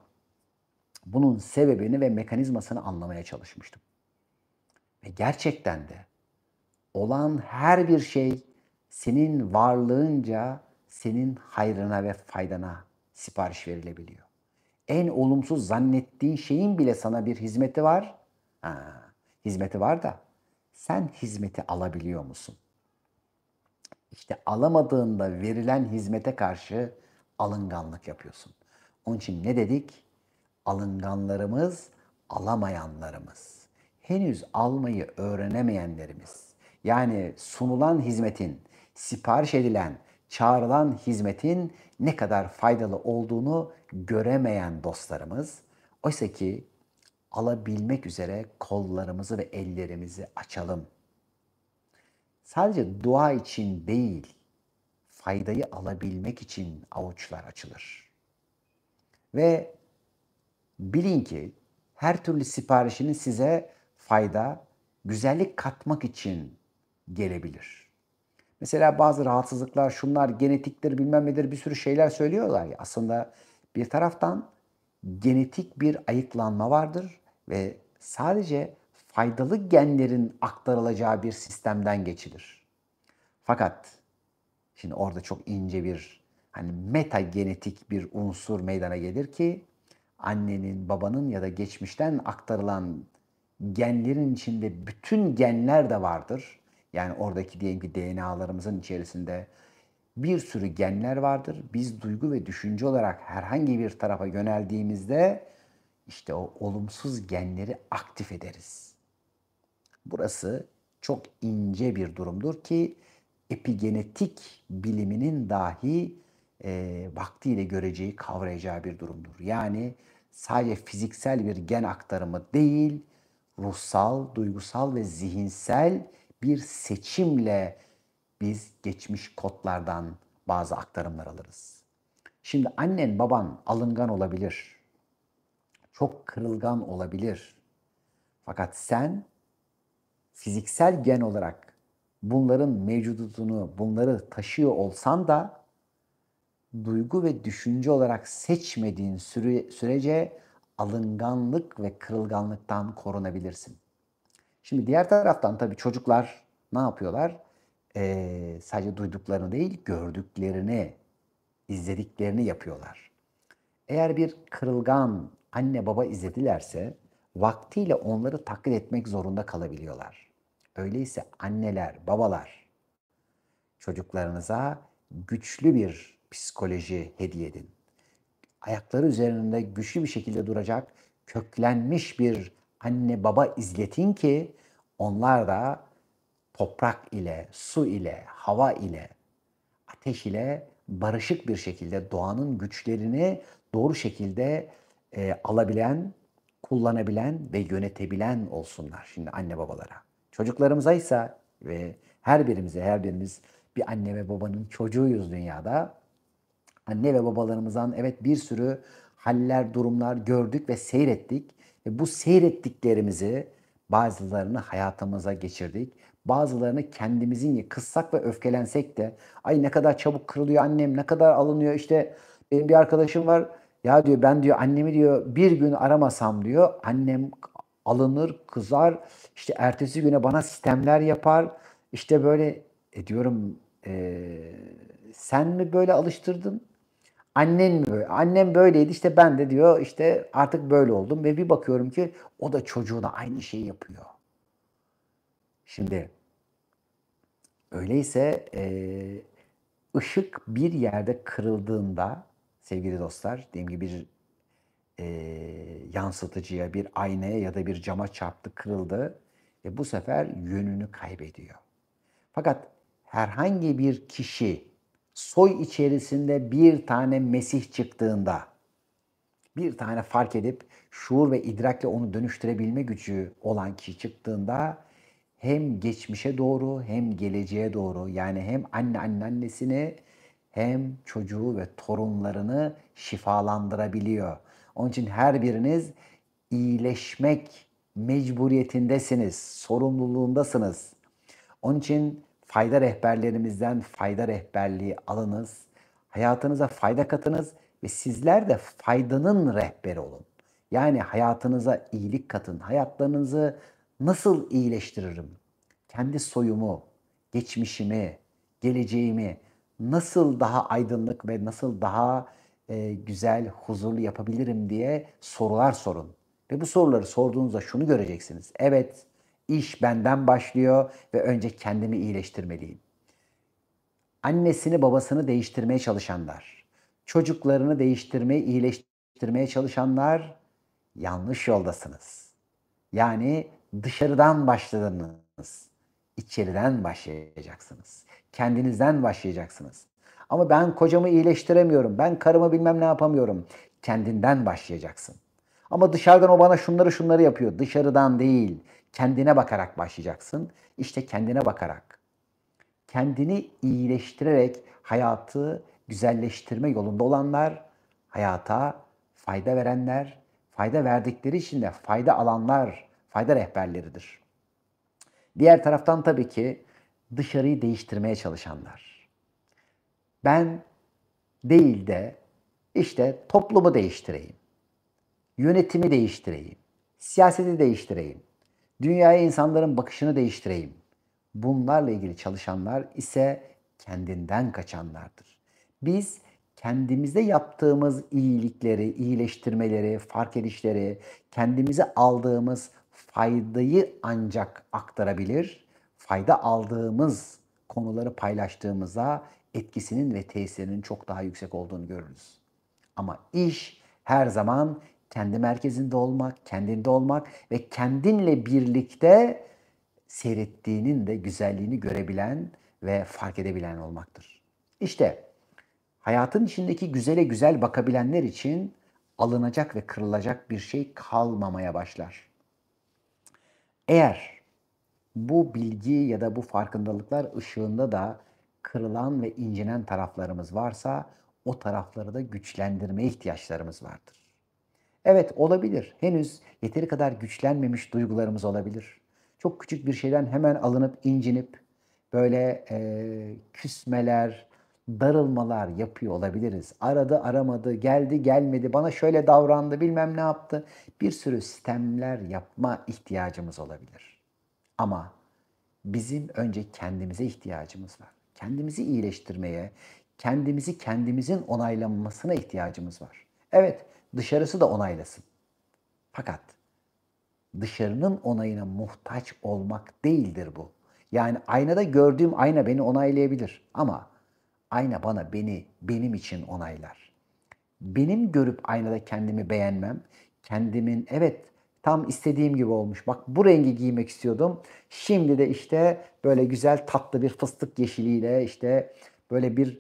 bunun sebebini ve mekanizmasını anlamaya çalışmıştım. Ve gerçekten de olan her bir şey senin varlığınca senin hayrına ve faydana sipariş verilebiliyor. En olumsuz zannettiğin şeyin bile sana bir hizmeti var. Ha, hizmeti var da sen hizmeti alabiliyor musun? İşte alamadığında verilen hizmete karşı alınganlık yapıyorsun. Onun için ne dedik? Alınganlarımız, alamayanlarımız. Henüz almayı öğrenemeyenlerimiz. Yani sunulan hizmetin, sipariş edilen, çağrılan hizmetin ne kadar faydalı olduğunu göremeyen dostlarımız. Oysa ki alabilmek üzere kollarımızı ve ellerimizi açalım. Sadece dua için değil, faydayı alabilmek için avuçlar açılır. Ve bilin ki her türlü siparişinin size fayda, güzellik katmak için gelebilir. Mesela bazı rahatsızlıklar, şunlar genetiktir, bilmem nedir bir sürü şeyler söylüyorlar ya. Aslında bir taraftan genetik bir ayıklanma vardır ve sadece faydalı genlerin aktarılacağı bir sistemden geçilir. Fakat şimdi orada çok ince bir hani meta genetik bir unsur meydana gelir ki Annenin, babanın ya da geçmişten aktarılan genlerin içinde bütün genler de vardır. Yani oradaki diyelim ki DNA'larımızın içerisinde bir sürü genler vardır. Biz duygu ve düşünce olarak herhangi bir tarafa yöneldiğimizde işte o olumsuz genleri aktif ederiz. Burası çok ince bir durumdur ki epigenetik biliminin dahi vaktiyle göreceği, kavrayacağı bir durumdur. Yani sadece fiziksel bir gen aktarımı değil, ruhsal, duygusal ve zihinsel bir seçimle biz geçmiş kodlardan bazı aktarımlar alırız. Şimdi annen, baban alıngan olabilir, çok kırılgan olabilir. Fakat sen fiziksel gen olarak bunların mevcudunu, bunları taşıyor olsan da duygu ve düşünce olarak seçmediğin sürece alınganlık ve kırılganlıktan korunabilirsin. Şimdi diğer taraftan tabii çocuklar ne yapıyorlar? Sadece duyduklarını değil, gördüklerini, izlediklerini yapıyorlar. Eğer bir kırılgan anne baba izledilerse vaktiyle onları taklit etmek zorunda kalabiliyorlar. Öyleyse anneler, babalar çocuklarınıza güçlü bir psikoloji hediye edin. Ayakları üzerinde güçlü bir şekilde duracak, köklenmiş bir anne baba izletin ki onlar da toprak ile, su ile, hava ile, ateş ile barışık bir şekilde doğanın güçlerini doğru şekilde alabilen, kullanabilen ve yönetebilen olsunlar şimdi anne babalara. Çocuklarımıza ise ve her birimiz bir anne ve babanın çocuğuyuz dünyada. Anne ve babalarımızdan evet bir sürü haller, durumlar gördük ve seyrettik. Ve bu seyrettiklerimizi bazılarını hayatımıza geçirdik. Bazılarını kendimizin kızsak ve öfkelensek de ay ne kadar çabuk kırılıyor annem, ne kadar alınıyor. İşte benim bir arkadaşım var. Ya diyor ben diyor annemi diyor bir gün aramasam diyor annem alınır, kızar. İşte ertesi güne bana sistemler yapar. İşte böyle diyorum sen mi böyle alıştırdın? Annen mi böyle? Annem böyleydi işte ben de diyor işte artık böyle oldum ve bir bakıyorum ki o da çocuğuna aynı şeyi yapıyor. Şimdi öyleyse ışık bir yerde kırıldığında sevgili dostlar diyelim ki bir yansıtıcıya, bir aynaya ya da bir cama çarptı, kırıldı ve bu sefer yönünü kaybediyor. Fakat herhangi bir kişi soy içerisinde bir tane Mesih çıktığında bir tane fark edip şuur ve idrakle onu dönüştürebilme gücü olan kişi çıktığında hem geçmişe doğru hem geleceğe doğru yani hem annesini hem çocuğu ve torunlarını şifalandırabiliyor. Onun için her biriniz iyileşmek mecburiyetindesiniz, sorumluluğundasınız. Onun için fayda rehberlerimizden fayda rehberliği alınız. Hayatınıza fayda katınız ve sizler de faydanın rehberi olun. Yani hayatınıza iyilik katın. Hayatlarınızı nasıl iyileştiririm? Kendi soyumu, geçmişimi, geleceğimi nasıl daha aydınlık ve nasıl daha güzel, huzurlu yapabilirim diye sorular sorun. Ve bu soruları sorduğunuzda şunu göreceksiniz. Evet, iş benden başlıyor ve önce kendimi iyileştirmeliyim. Annesini babasını değiştirmeye çalışanlar, çocuklarını değiştirmeye, iyileştirmeye çalışanlar yanlış yoldasınız. Yani dışarıdan başladınız. İçeriden başlayacaksınız. Kendinizden başlayacaksınız. Ama ben kocamı iyileştiremiyorum. Ben karımı bilmem ne yapamıyorum. Kendinden başlayacaksın. Ama dışarıdan o bana şunları yapıyor. Dışarıdan değil. Kendine bakarak başlayacaksın. İşte kendine bakarak. Kendini iyileştirerek hayatı güzelleştirme yolunda olanlar, hayata fayda verenler, fayda verdikleri için de fayda alanlar, fayda rehberleridir. Diğer taraftan tabii ki dışarıyı değiştirmeye çalışanlar. Ben değil de işte toplumu değiştireyim, yönetimi değiştireyim, siyaseti değiştireyim, dünyaya insanların bakışını değiştireyim. Bunlarla ilgili çalışanlar ise kendinden kaçanlardır. Biz kendimizde yaptığımız iyilikleri, iyileştirmeleri, fark edişleri, kendimize aldığımız faydayı ancak aktarabilir, fayda aldığımız konuları paylaştığımızda etkisinin ve tesirinin çok daha yüksek olduğunu görürüz. Ama iş her zaman kendi merkezinde olmak, kendinde olmak ve kendinle birlikte seyrettiğinin de güzelliğini görebilen ve fark edebilen olmaktır. İşte hayatın içindeki güzele güzel bakabilenler için alınacak ve kırılacak bir şey kalmamaya başlar. Eğer bu bilgi ya da bu farkındalıklar ışığında da kırılan ve incinen taraflarımız varsa o tarafları da güçlendirmeye ihtiyaçlarımız vardır. Evet, olabilir. Henüz yeteri kadar güçlenmemiş duygularımız olabilir. Çok küçük bir şeyden hemen alınıp incinip böyle küsmeler, darılmalar yapıyor olabiliriz. Aradı aramadı, geldi gelmedi, bana şöyle davrandı, bilmem ne yaptı. Bir sürü sistemler yapma ihtiyacımız olabilir. Ama bizim önce kendimize ihtiyacımız var. Kendimizi iyileştirmeye, kendimizi kendimizin onaylanmasına ihtiyacımız var. Evet, dışarısı da onaylasın. Fakat dışarının onayına muhtaç olmak değildir bu. Yani aynada gördüğüm ayna beni onaylayabilir ama ayna benim için onaylar. Benim görüp aynada kendimi beğenmem, kendimin evet tam istediğim gibi olmuş. Bak bu rengi giymek istiyordum. Şimdi de işte böyle güzel tatlı bir fıstık yeşiliyle işte böyle bir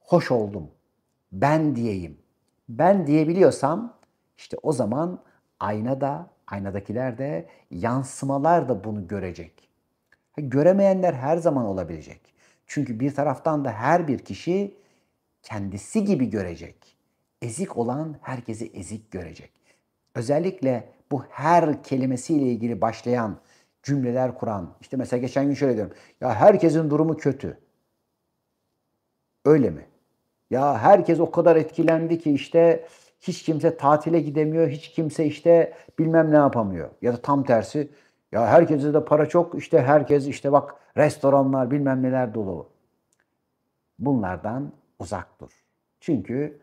hoş oldum. Ben diyeyim. Ben diyebiliyorsam işte o zaman aynadakiler de yansımalar da bunu görecek. Göremeyenler her zaman olabilecek. Çünkü bir taraftan da her bir kişi kendisi gibi görecek. Ezik olan herkesi ezik görecek. Özellikle bu her kelimesiyle ilgili başlayan cümleler kuran, işte mesela geçen gün şöyle diyorum. Ya herkesin durumu kötü. Öyle mi? Ya herkes o kadar etkilendi ki işte hiç kimse tatile gidemiyor, hiç kimse işte bilmem ne yapamıyor. Ya da tam tersi, ya herkese de para çok, işte herkes işte bak restoranlar bilmem neler dolu. Bunlardan uzak dur. Çünkü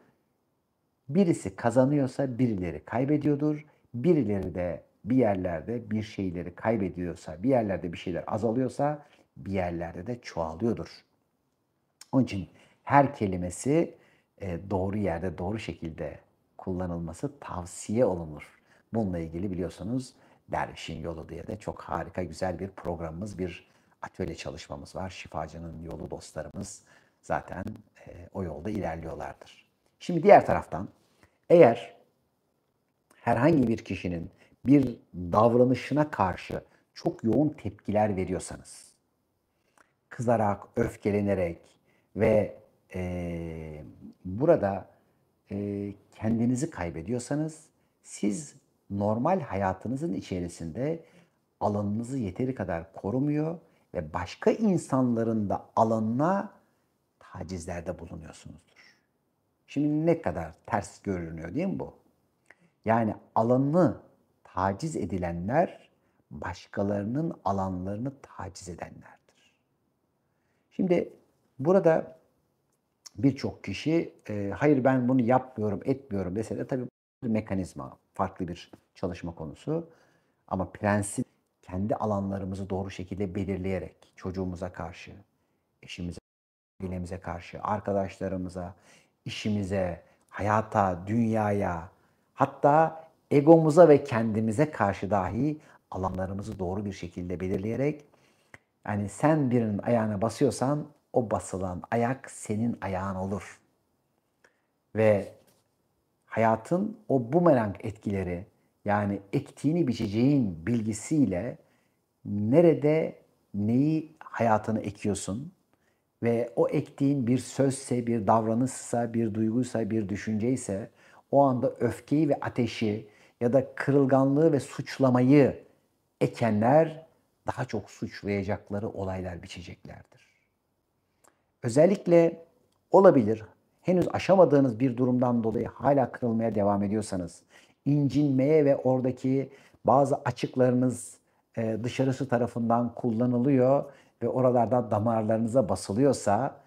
birisi kazanıyorsa birileri kaybediyordur. Birileri de bir yerlerde bir şeyleri kaybediyorsa, bir yerlerde bir şeyler azalıyorsa bir yerlerde de çoğalıyordur. Onun için her kelimesi doğru yerde, doğru şekilde kullanılması tavsiye olunur. Bununla ilgili biliyorsunuz Dervişin Yolu diye de çok harika, güzel bir programımız, bir atölye çalışmamız var. Şifacının Yolu dostlarımız zaten o yolda ilerliyorlardır. Şimdi diğer taraftan eğer herhangi bir kişinin bir davranışına karşı çok yoğun tepkiler veriyorsanız, kızarak, öfkelenerek ve burada kendinizi kaybediyorsanız siz normal hayatınızın içerisinde alanınızı yeteri kadar korumuyor ve başka insanların da alanına tacizlerde bulunuyorsunuzdur. Şimdi ne kadar ters görünüyor değil mi bu? Yani alanını taciz edilenler başkalarının alanlarını taciz edenlerdir. Şimdi burada birçok kişi hayır ben bunu yapmıyorum, etmiyorum dese tabii bir mekanizma, farklı bir çalışma konusu. Ama prensip kendi alanlarımızı doğru şekilde belirleyerek çocuğumuza karşı, eşimize, ailemize karşı, arkadaşlarımıza, işimize, hayata, dünyaya, hatta egomuza ve kendimize karşı dahi alanlarımızı doğru bir şekilde belirleyerek yani sen birinin ayağına basıyorsan o basılan ayak senin ayağın olur. Ve hayatın o bumerang etkileri yani ektiğini biçeceğin bilgisiyle nerede neyi hayatını ekiyorsun ve o ektiğin bir sözse, bir davranışsa, bir duyguysa, bir düşünceyse o anda öfkeyi ve ateşi ya da kırılganlığı ve suçlamayı ekenler daha çok suçlayacakları olaylar biçeceklerdir. Özellikle olabilir, henüz aşamadığınız bir durumdan dolayı hala kırılmaya devam ediyorsanız, incinmeye ve oradaki bazı açıklarınız dışarısı tarafından kullanılıyor ve oralarda damarlarınıza basılıyorsa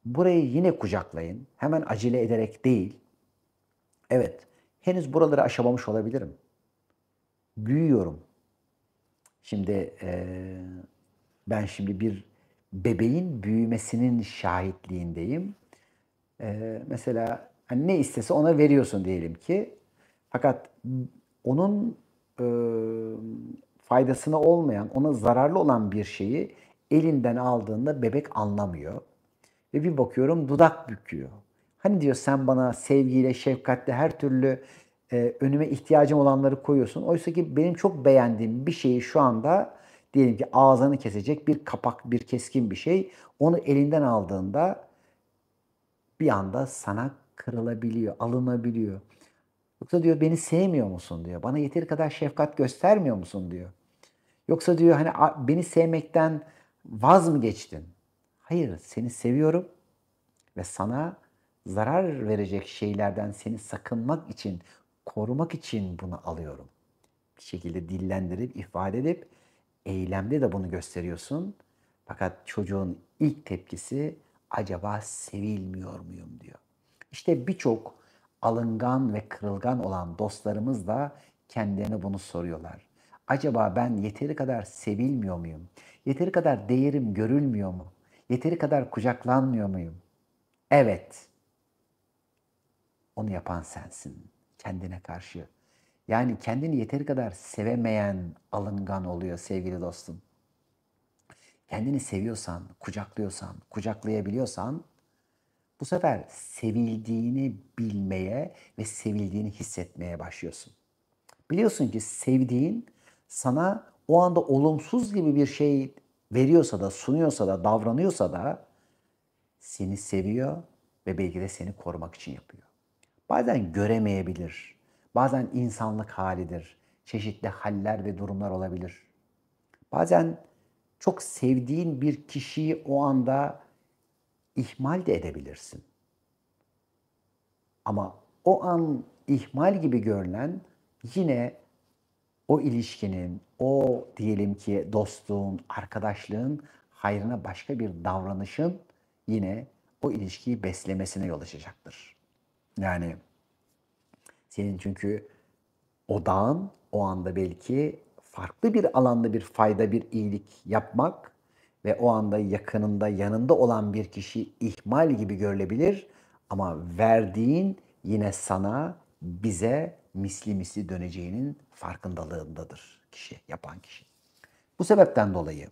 Burayı yine kucaklayın. Hemen acele ederek değil. Evet, henüz buraları aşamamış olabilirim. Büyüyorum. Şimdi ben şimdi bir bebeğin büyümesinin şahitliğindeyim. Mesela hani ne istese ona veriyorsun diyelim ki. Fakat onun e, faydasına olmayan, ona zararlı olan bir şeyi elinden aldığında bebek anlamıyor. Ve bir bakıyorum dudak büküyor. Hani diyor sen bana sevgiyle, şefkatle her türlü önüme ihtiyacım olanları koyuyorsun. Oysa ki benim çok beğendiğim bir şeyi şu anda diyelim ki ağzını kesecek bir kapak, bir keskin bir şey. Onu elinden aldığında bir anda sana kırılabiliyor, alınabiliyor. Yoksa diyor beni sevmiyor musun diyor. Bana yeteri kadar şefkat göstermiyor musun diyor. Yoksa diyor hani beni sevmekten vaz mı geçtin? Hayır, seni seviyorum ve sana zarar verecek şeylerden seni sakınmak için, korumak için bunu alıyorum. Bir şekilde dillendirip, ifade edip eylemde de bunu gösteriyorsun. Fakat çocuğun ilk tepkisi acaba sevilmiyor muyum diyor. İşte birçok alıngan ve kırılgan olan dostlarımız da kendilerine bunu soruyorlar. Acaba ben yeteri kadar sevilmiyor muyum? Yeteri kadar değerim görülmüyor mu? Yeteri kadar kucaklanmıyor muyum? Evet, onu yapan sensin kendine karşı. Yani kendini yeteri kadar sevemeyen alıngan oluyor sevgili dostum. Kendini seviyorsan, kucaklıyorsan, kucaklayabiliyorsan bu sefer sevildiğini bilmeye ve sevildiğini hissetmeye başlıyorsun. Biliyorsun ki sevdiğin sana o anda olumsuz gibi bir şey veriyorsa da, sunuyorsa da, davranıyorsa da seni seviyor ve belki de seni korumak için yapıyor. Bazen göremeyebilir. Bazen insanlık halidir. Çeşitli haller ve durumlar olabilir. Bazen çok sevdiğin bir kişiyi o anda ihmal de edebilirsin. Ama o an ihmal gibi görünen yine o ilişkinin, o diyelim ki dostluğun, arkadaşlığın hayrına başka bir davranışın yine o ilişkiyi beslemesine yol açacaktır. Yani senin çünkü odağın o anda belki farklı bir alanda bir fayda, bir iyilik yapmak ve o anda yakınında, yanında olan bir kişi ihmal gibi görülebilir ama verdiğin yine sana, bize misli misli döneceğinin farkındalığındadır kişi, yapan kişi. Bu sebepten dolayı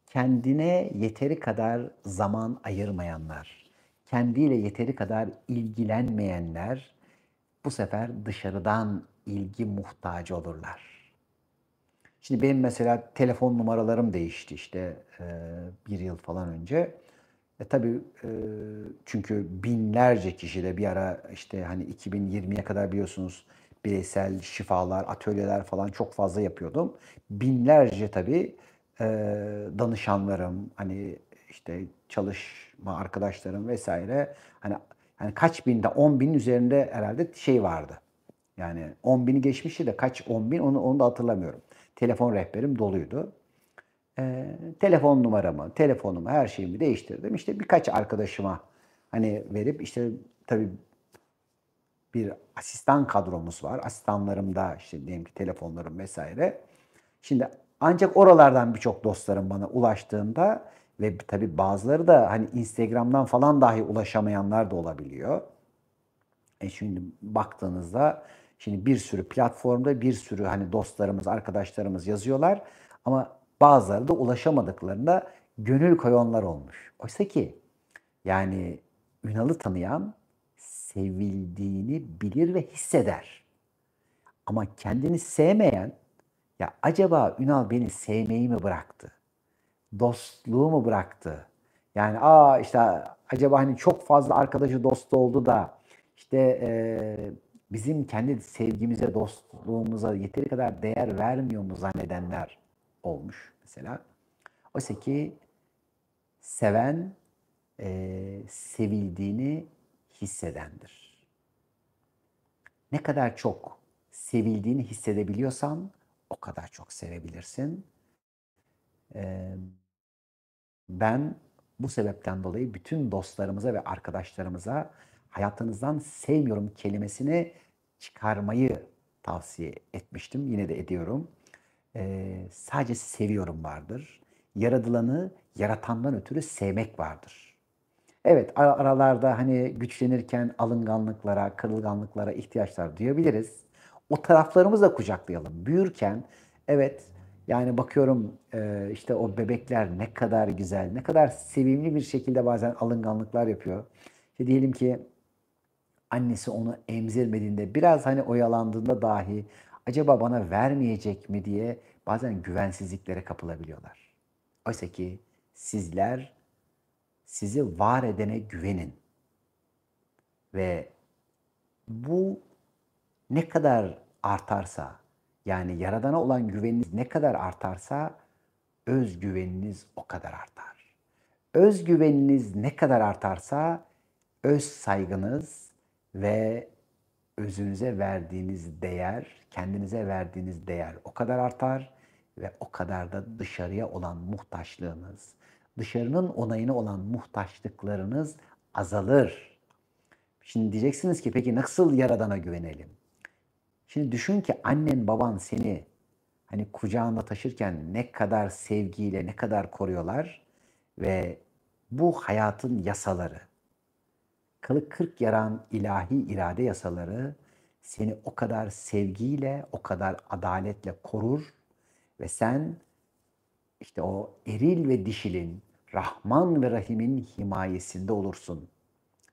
kendine yeteri kadar zaman ayırmayanlar, kendiyle yeteri kadar ilgilenmeyenler bu sefer dışarıdan ilgi muhtacı olurlar. Şimdi benim mesela telefon numaralarım değişti işte bir yıl falan önce. Tabii çünkü binlerce kişiyle bir ara işte hani 2020'ye kadar biliyorsunuz bireysel şifalar, atölyeler falan çok fazla yapıyordum. Binlerce tabii e, danışanlarım, hani işte çalışma arkadaşlarım vesaire hani kaç binde 10 binin üzerinde herhalde şey vardı. Yani 10 bini geçmişti de kaç 10 bin onu da hatırlamıyorum. Telefon rehberim doluydu. Telefon numaramı, telefonumu, her şeyimi değiştirdim. İşte birkaç arkadaşıma hani verip işte tabii bir asistan kadromuz var. Asistanlarım da işte diyelim ki telefonlarım vesaire. Şimdi ancak oralardan birçok dostlarım bana ulaştığında ve tabii bazıları da hani Instagram'dan falan dahi ulaşamayanlar da olabiliyor. Şimdi baktığınızda şimdi bir sürü platformda bir sürü hani dostlarımız, arkadaşlarımız yazıyorlar ama bazıları da ulaşamadıklarında gönül koyanlar olmuş. Oysa ki yani Ünal'ı tanıyan sevildiğini bilir ve hisseder. Ama kendini sevmeyen ya acaba Ünal beni sevmeyi mi bıraktı? Dostluğu mu bıraktı? Yani işte acaba hani çok fazla arkadaşı dostu oldu da işte bizim kendi sevgimize, dostluğumuza yeteri kadar değer vermiyor mu zannedenler olmuş mesela. Oysa ki seven sevildiğini hissedendir. Ne kadar çok sevildiğini hissedebiliyorsan o kadar çok sevebilirsin. Ben Bu sebepten dolayı bütün dostlarımıza ve arkadaşlarımıza hayatınızdan sevmiyorum kelimesini çıkarmayı tavsiye etmiştim. Yine de ediyorum. Sadece seviyorum vardır. Yaradılanı yaratandan ötürü sevmek vardır. Evet, aralarda hani güçlenirken alınganlıklara, kırılganlıklara ihtiyaçlar duyabiliriz. O taraflarımızı da kucaklayalım. Büyürken evet, yani bakıyorum işte o bebekler ne kadar güzel, ne kadar sevimli bir şekilde bazen alınganlıklar yapıyor. İşte diyelim ki annesi onu emzirmediğinde, biraz hani oyalandığında dahi acaba bana vermeyecek mi diye bazen güvensizliklere kapılabiliyorlar. Oysa ki sizler sizi var edene güvenin ve bu ne kadar artarsa, yani Yaradan'a olan güveniniz ne kadar artarsa özgüveniniz o kadar artar. Özgüveniniz ne kadar artarsa öz saygınız ve özünüze verdiğiniz değer, kendinize verdiğiniz değer o kadar artar ve o kadar da dışarıya olan muhtaçlığınız, dışarının onayına olan muhtaçlıklarınız azalır. Şimdi diyeceksiniz ki peki nasıl Yaradan'a güvenelim? Şimdi düşün ki annen baban seni hani kucağında taşırken ne kadar sevgiyle ne kadar koruyorlar ve bu hayatın yasaları, kılı kırk yaran ilahi irade yasaları seni o kadar sevgiyle, o kadar adaletle korur ve sen işte o eril ve dişilin, Rahman ve Rahim'in himayesinde olursun.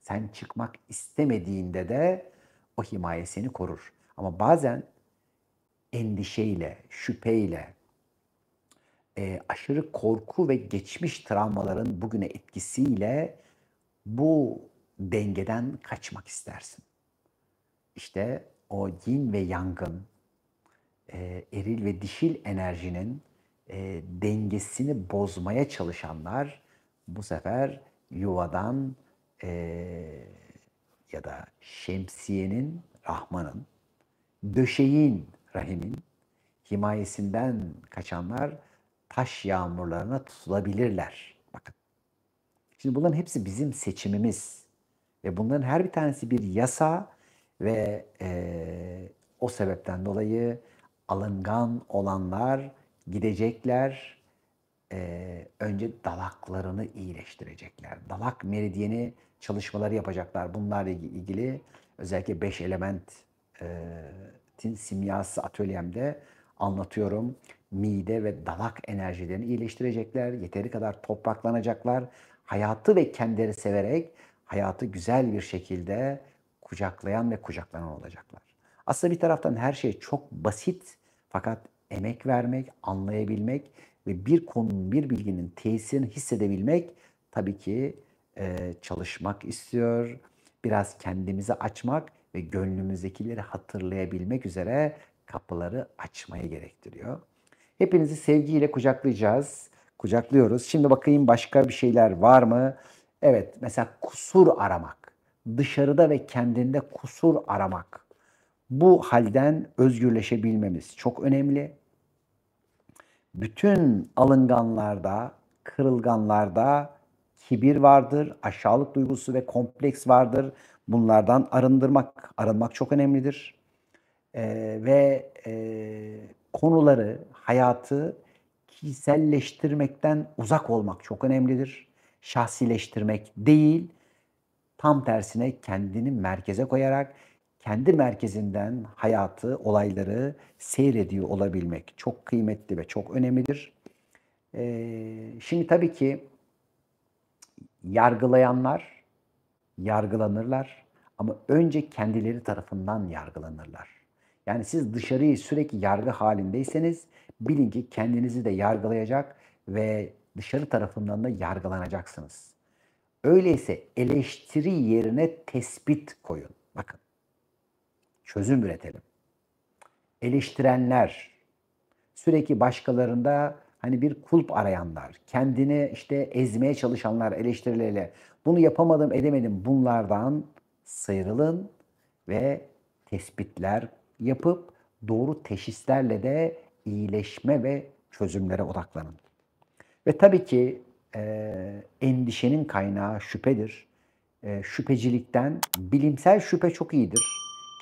Sen çıkmak istemediğinde de o himaye seni korur. Ama bazen endişeyle, şüpheyle, aşırı korku ve geçmiş travmaların bugüne etkisiyle bu dengeden kaçmak istersin. İşte o yin ve yangın, eril ve dişil enerjinin dengesini bozmaya çalışanlar bu sefer yuvadan ya da şemsiyenin, Rahman'ın, döşeğin, Rahim'in himayesinden kaçanlar taş yağmurlarına tutulabilirler. Bakın. Şimdi bunların hepsi bizim seçimimiz. Ve bunların her bir tanesi bir yasa ve o sebepten dolayı alıngan olanlar gidecekler, önce dalaklarını iyileştirecekler. Dalak meridyeni çalışmaları yapacaklar. Bunlarla ilgili özellikle 5 elementin simyası atölyemde anlatıyorum. Mide ve dalak enerjilerini iyileştirecekler. Yeteri kadar topraklanacaklar. Hayatı ve kendileri severek hayatı güzel bir şekilde kucaklayan ve kucaklanan olacaklar. Aslında bir taraftan her şey çok basit fakat emek vermek, anlayabilmek ve bir konunun, bir bilginin tesirini hissedebilmek tabii ki çalışmak istiyor. Biraz kendimizi açmak ve gönlümüzdekileri hatırlayabilmek üzere kapıları açmayı gerektiriyor. Hepinizi sevgiyle kucaklayacağız. Kucaklıyoruz. Şimdi bakayım başka bir şeyler var mı? Evet, mesela kusur aramak. Dışarıda ve kendinde kusur aramak. Bu halden özgürleşebilmemiz çok önemli. Bütün alınganlarda, kırılganlarda kibir vardır, aşağılık duygusu ve kompleks vardır. Bunlardan arınmak çok önemlidir. Konuları, hayatı kişiselleştirmekten uzak olmak çok önemlidir. Şahsileştirmek değil, tam tersine kendini merkeze koyarak kendi merkezinden hayatı, olayları seyrediyor olabilmek çok kıymetli ve çok önemlidir. Şimdi tabii ki yargılayanlar yargılanırlar ama önce kendileri tarafından yargılanırlar. Yani siz dışarıyı sürekli yargı halindeyseniz bilin ki kendinizi de yargılayacak ve dışarı tarafından da yargılanacaksınız. Öyleyse eleştiri yerine tespit koyun. Bakın, çözüm üretelim. Eleştirenler, sürekli başkalarında hani bir kulp arayanlar, kendini işte ezmeye çalışanlar eleştirileriyle bunu yapamadım, edemedim bunlardan sıyrılın ve tespitler yapıp doğru teşhislerle de iyileşme ve çözümlere odaklanın. Ve tabii ki endişenin kaynağı şüphedir. Şüphecilikten bilimsel şüphe çok iyidir.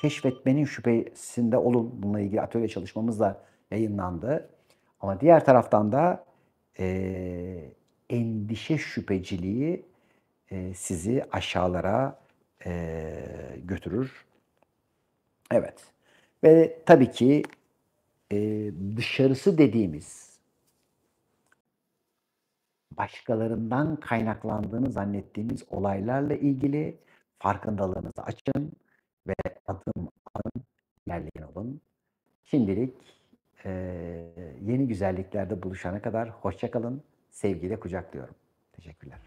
Keşfetmenin şüphesinde olun. Bununla ilgili atölye çalışmamız da yayınlandı. Ama diğer taraftan da endişe şüpheciliği sizi aşağılara götürür. Evet. Ve tabii ki dışarısı dediğimiz başkalarından kaynaklandığını zannettiğimiz olaylarla ilgili farkındalığınızı açın ve adım adım ilerleyin olun. Şimdilik yeni güzelliklerde buluşana kadar hoşça kalın, sevgiyle kucaklıyorum. Teşekkürler.